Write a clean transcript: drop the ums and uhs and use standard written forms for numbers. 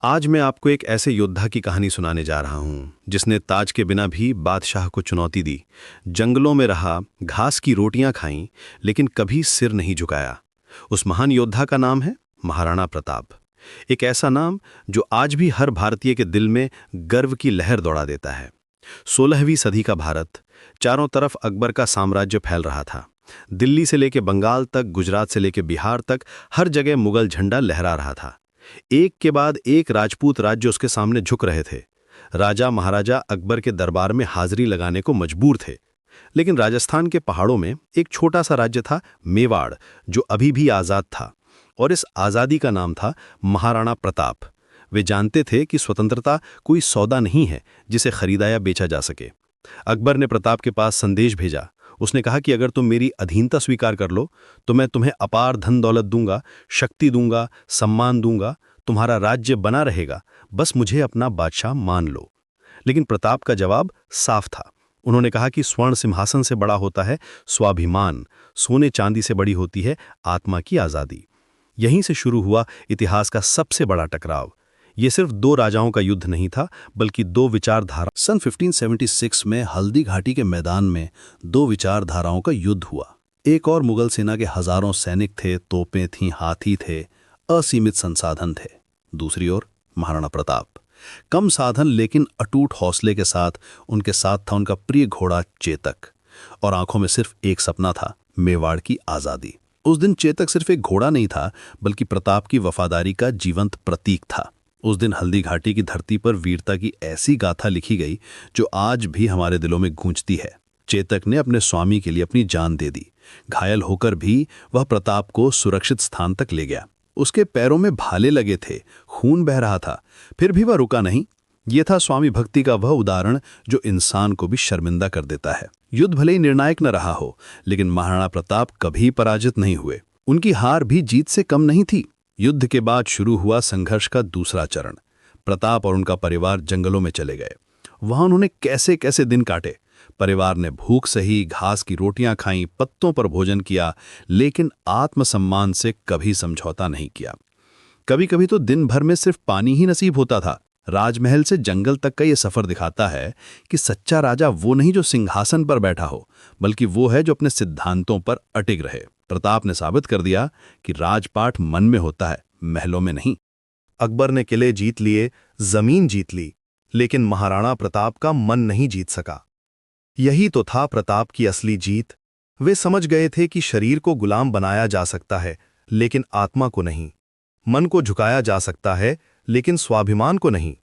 आज मैं आपको एक ऐसे योद्धा की कहानी सुनाने जा रहा हूं जिसने ताज के बिना भी बादशाह को चुनौती दी, जंगलों में रहा, घास की रोटियां खाईं, लेकिन कभी सिर नहीं झुकाया। उस महान योद्धा का नाम है महाराणा प्रताप। एक ऐसा नाम जो आज भी हर भारतीय के दिल में गर्व की लहर दौड़ा देता है। 16वीं सदी का भारत, चारों तरफ अकबर का साम्राज्य फैल रहा था। दिल्ली से लेकर बंगाल तक, गुजरात से लेकर बिहार तक, हर जगह मुगल झंडा लहरा रहा था। एक के बाद एक राजपूत राज्य उसके सामने झुक रहे थे। राजा महाराजा अकबर के दरबार में हाजिरी लगाने को मजबूर थे। लेकिन राजस्थान के पहाड़ों में एक छोटा सा राज्य था, मेवाड़, जो अभी भी आज़ाद था, और इस आज़ादी का नाम था महाराणा प्रताप। वे जानते थे कि स्वतंत्रता कोई सौदा नहीं है जिसे खरीदा या बेचा जा सके। अकबर ने प्रताप के पास संदेश भेजा। उसने कहा कि अगर तुम मेरी अधीनता स्वीकार कर लो तो मैं तुम्हें अपार धन दौलत दूंगा, शक्ति दूंगा, सम्मान दूंगा, तुम्हारा राज्य बना रहेगा, बस मुझे अपना बादशाह मान लो। लेकिन प्रताप का जवाब साफ था। उन्होंने कहा कि स्वर्ण सिंहासन से बड़ा होता है स्वाभिमान, सोने चांदी से बड़ी होती है आत्मा की आज़ादी। यहीं से शुरू हुआ इतिहास का सबसे बड़ा टकराव। ये सिर्फ दो राजाओं का युद्ध नहीं था, बल्कि दो विचारधारा। सन 1576 में हल्दी घाटी के मैदान में दो विचारधाराओं का युद्ध हुआ। एक और मुगल सेना के हजारों सैनिक थे, तोपें थीं, हाथी थे, असीमित संसाधन थे। दूसरी ओर महाराणा प्रताप, कम साधन लेकिन अटूट हौसले के साथ। उनके साथ था उनका प्रिय घोड़ा चेतक, और आंखों में सिर्फ एक सपना था, मेवाड़ की आज़ादी। उस दिन चेतक सिर्फ एक घोड़ा नहीं था, बल्कि प्रताप की वफादारी का जीवंत प्रतीक था। उस दिन हल्दी घाटी की धरती पर वीरता की ऐसी गाथा लिखी गई जो आज भी हमारे दिलों में गूंजती है। चेतक ने अपने स्वामी के लिए अपनी जान दे दी। घायल होकर भी वह प्रताप को सुरक्षित स्थान तक ले गया। उसके पैरों में भाले लगे थे, खून बह रहा था, फिर भी वह रुका नहीं। यह था स्वामी भक्ति का वह उदाहरण जो इंसान को भी शर्मिंदा कर देता है। युद्ध भले ही निर्णायक न रहा हो, लेकिन महाराणा प्रताप कभी पराजित नहीं हुए। उनकी हार भी जीत से कम नहीं थी। युद्ध के बाद शुरू हुआ संघर्ष का दूसरा चरण। प्रताप और उनका परिवार जंगलों में चले गए। वहां उन्होंने कैसे कैसे दिन काटे। परिवार ने भूख सही, घास की रोटियां खाईं, पत्तों पर भोजन किया, लेकिन आत्मसम्मान से कभी समझौता नहीं किया। कभी कभी तो दिन भर में सिर्फ पानी ही नसीब होता था। राजमहल से जंगल तक का यह सफर दिखाता है कि सच्चा राजा वो नहीं जो सिंहासन पर बैठा हो, बल्कि वो है जो अपने सिद्धांतों पर अटिग रहे। प्रताप ने साबित कर दिया कि राजपाट मन में होता है, महलों में नहीं। अकबर ने किले जीत लिए, जमीन जीत ली, लेकिन महाराणा प्रताप का मन नहीं जीत सका। यही तो था प्रताप की असली जीत। वे समझ गए थे कि शरीर को गुलाम बनाया जा सकता है, लेकिन आत्मा को नहीं। मन को झुकाया जा सकता है, लेकिन स्वाभिमान को नहीं।